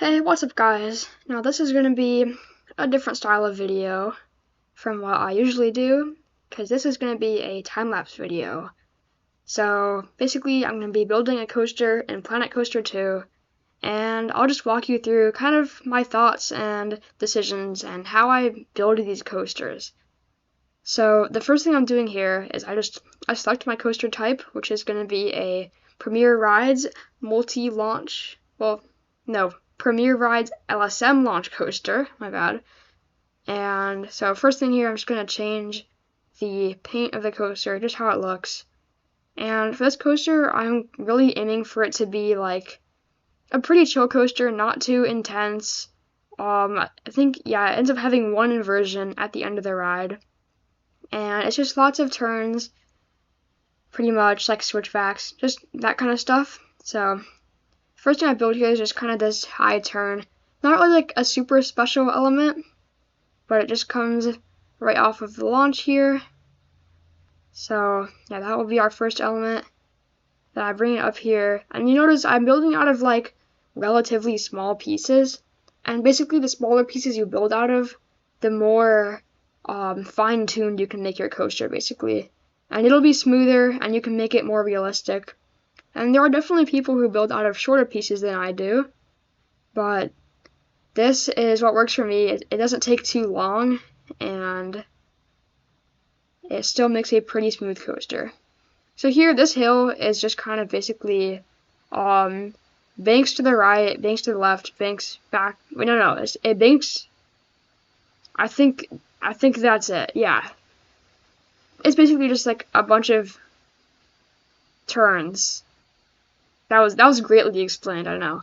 Hey, what's up guys? Now this is going to be a different style of video from what I usually do, because this is going to be a time-lapse video. So basically I'm going to be building a coaster in Planet Coaster 2, and I'll just walk you through kind of my thoughts and decisions and how I build these coasters. So the first thing I'm doing here is I select my coaster type, which is going to be a Premier Rides multi-launch, Premier Rides LSM launch coaster, my bad. And so first thing here, I'm just going to change the paint of the coaster, just how it looks. And for this coaster, I'm really aiming for it to be like a pretty chill coaster, not too intense. I think, it ends up having one inversion at the end of the ride. And it's just lots of turns, pretty much like switchbacks, just that kind of stuff. So first thing I built here is just kind of this high turn. Not really like a super special element, but it just comes right off of the launch here. So yeah, that will be our first element. Then I bring it up here, and you notice I'm building out of like relatively small pieces. And basically the smaller pieces you build out of, the more fine-tuned you can make your coaster basically. And it'll be smoother and you can make it more realistic. And there are definitely people who build out of shorter pieces than I do, but this is what works for me. It doesn't take too long, and it still makes a pretty smooth coaster. So here, this hill is just kind of basically banks to the right, banks to the left, banks back. Wait, no, it banks. I think that's it. Yeah, it's basically just like a bunch of turns. That was greatly explained, I know.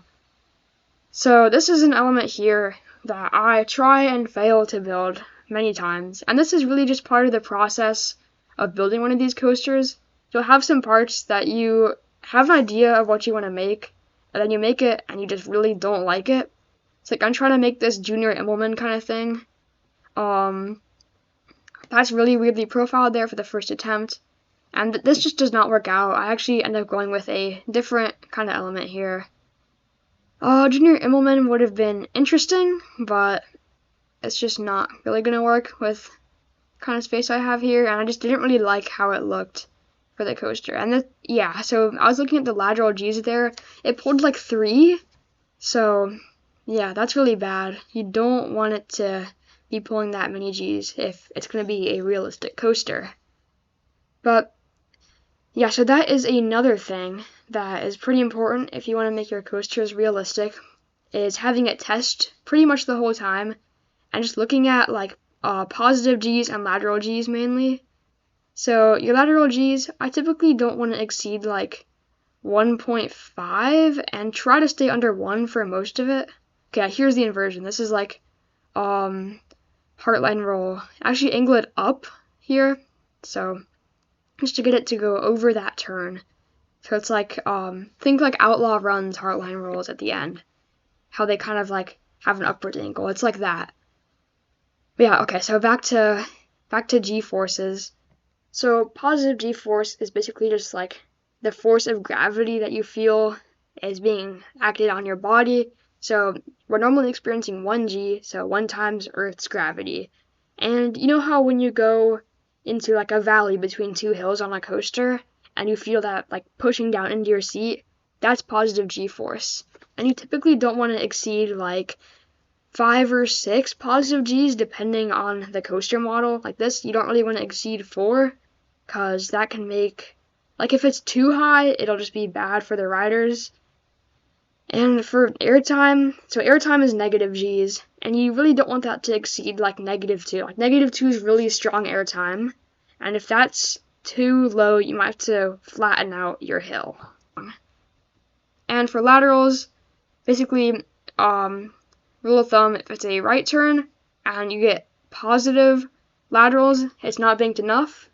So this is an element here that I try and fail to build many times, and this is really just part of the process of building one of these coasters. You'll have some parts that you have an idea of what you want to make, and then you make it and you just really don't like it. It's like I'm trying to make this Junior Immelman kind of thing. That's really weirdly profiled there for the first attempt. And this just does not work out. I actually end up going with a different kind of element here. Junior Immelman would have been interesting, but it's just not really going to work with kind of space I have here, and I just didn't really like how it looked for the coaster. And so I was looking at the lateral G's there. It pulled like 3, so yeah, that's really bad. You don't want it to be pulling that many G's if it's going to be a realistic coaster. But yeah, so that is another thing that is pretty important if you want to make your coasters realistic, is having it test pretty much the whole time and just looking at like positive G's and lateral G's mainly. So your lateral G's, I typically don't want to exceed like 1.5 and try to stay under 1 for most of it. Okay, here's the inversion. This is like heartline roll. Actually angle it up here, so just to get it to go over that turn. So it's like, think like Outlaw Run's heartline rolls at the end. How they kind of like have an upward angle. It's like that. But yeah, okay, so back to G-forces. So positive G-force is basically just like the force of gravity that you feel is being acted on your body. So we're normally experiencing 1 G, so 1 times Earth's gravity. And you know how when you go into like a valley between 2 hills on a coaster and you feel that like pushing down into your seat, that's positive G-force. And you typically don't want to exceed like 5 or 6 positive G's depending on the coaster model. Like this, you don't really want to exceed 4, because that can make, like if it's too high, it'll just be bad for the riders. And for airtime, so airtime is negative G's, and you really don't want that to exceed like -2. Like -2 is really strong airtime, and if that's too low, you might have to flatten out your hill. And for laterals, basically, rule of thumb, if it's a right turn and you get positive laterals, it's not banked enough.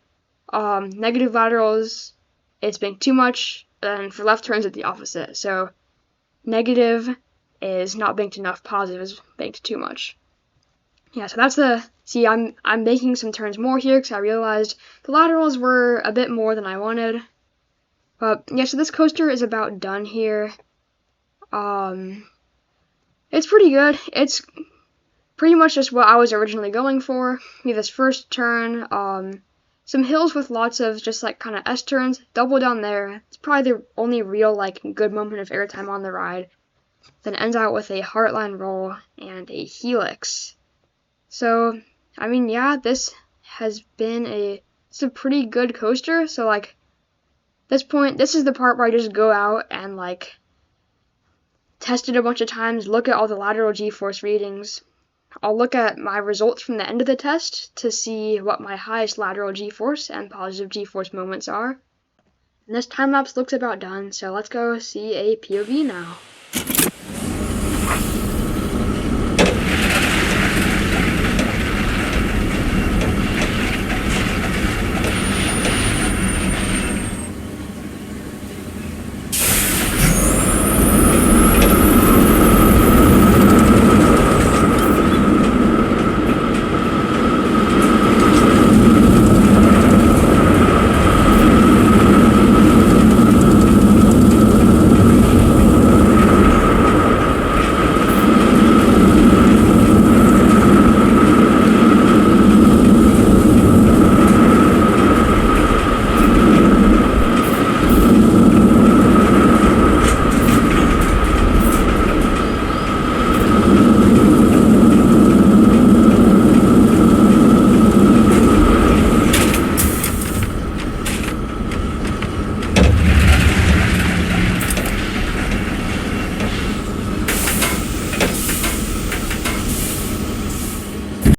Negative laterals, it's banked too much, and for left turns, it's the opposite. So negative is not banked enough, positive is banked too much. Yeah, so that's I'm making some turns more here because I realized the laterals were a bit more than I wanted. But yeah, so this coaster is about done here. It's pretty good. It's pretty much just what I was originally going for. We have this first turn, some hills with lots of just like kind of S-turns, double down there. It's probably the only real like good moment of airtime on the ride. Then ends out with a heartline roll and a helix. So, I mean, yeah, this has been it's a pretty good coaster. So like, this is the part where I just go out and like test it a bunch of times, look at all the lateral G-force readings. I'll look at my results from the end of the test to see what my highest lateral G-force and positive G-force moments are. And this time lapse looks about done, so let's go see a POV now.